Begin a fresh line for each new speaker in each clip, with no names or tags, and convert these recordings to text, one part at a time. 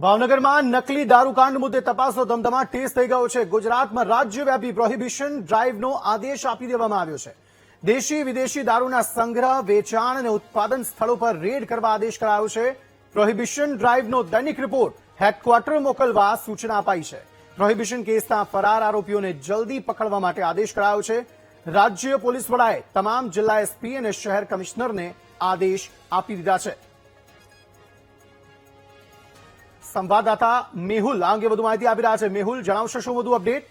ભાવનગરમાં નકલી દારૂકાંડ મુદ્દે તપાસનો ધમધમાટ તેજ થઈ ગયો છે। ગુજરાતમાં રાજ્યવ્યાપી પ્રોહિબિશન ડ્રાઈવનો આદેશ આપી દેવામાં આવ્યો છે। દેશી વિદેશી દારૂના સંગ્રહ, વેચાણ અને ઉત્પાદન સ્થળો પર રેડ કરવા આદેશ કરાયો છે। પ્રોહિબિશન ડ્રાઈવનો દૈનિક રિપોર્ટ હેડક્વાર્ટર મોકલવા સૂચના અપાઈ છે। પ્રોહિબિશન કેસના ફરાર આરોપીઓને જલ્દી પકડવા માટે આદેશ કરાયો છે। રાજ્ય પોલીસ વડાએ તમામ જિલ્લા એસપી અને શહેર કમિશનરને આદેશ આપી દીધા છે। સંવાદદાતા મેહુલ આ અંગે વધુ માહિતી આપી રહ્યા છે। મેહુલ, જણાવશો શું વધુ અપડેટ?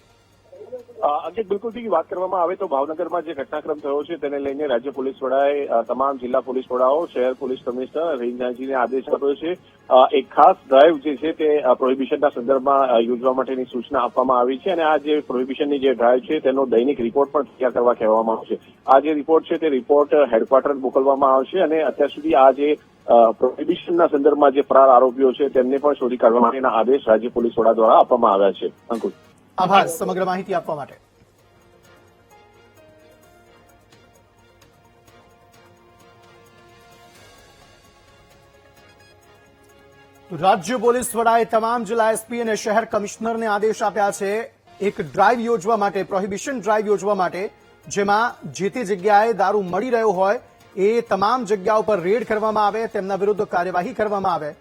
અંકિત, બિલકુલથી વાત કરવામાં આવે તો ભાવનગરમાં જે ઘટનાક્રમ થયો છે તેને લઈને રાજ્ય પોલીસ વડાએ તમામ જિલ્લા પોલીસ વડાઓ, શહેર પોલીસ કમિશનર, રેન્જ આઈજીને આદેશ આપ્યો છે। એક ખાસ ડ્રાઈવ જે છે તે પ્રોહિબિશનના સંદર્ભમાં યોજવા માટેની સૂચના આપવામાં આવી છે અને આ જે પ્રોહિબિશનની જે ડ્રાઈવ છે તેનો દૈનિક રિપોર્ટ પણ તૈયાર કરવા કહેવામાં આવશે। આ જે રિપોર્ટ છે તે રિપોર્ટ હેડક્વાર્ટર મોકલવામાં આવશે અને અત્યાર સુધી આ જે પ્રોહિબિશનના સંદર્ભમાં જે ફરાર આરોપીઓ છે તેમને પણ શોધી કાઢવા માટેના આદેશ રાજ્ય પોલીસ વડા દ્વારા આપવામાં આવ્યા છે। અંકુર,
આભાર સમગ્ર માહિતી આપવા માટે। રાજ્ય પોલીસ વડાએ તમામ જિલ્લા એસપી અને શહેર કમિશનરને આદેશ આપ્યા છે એક ડ્રાઈવ યોજવા માટે, પ્રોહિબિશન ડ્રાઈવ યોજવા માટે, જેમાં જે તે જગ્યાએ દારૂ મળી રહ્યો હોય એ તમામ જગ્યાઓ પર રેડ કરવામાં આવે, તેમના વિરુદ્ધ કાર્યવાહી કરવામાં આવે।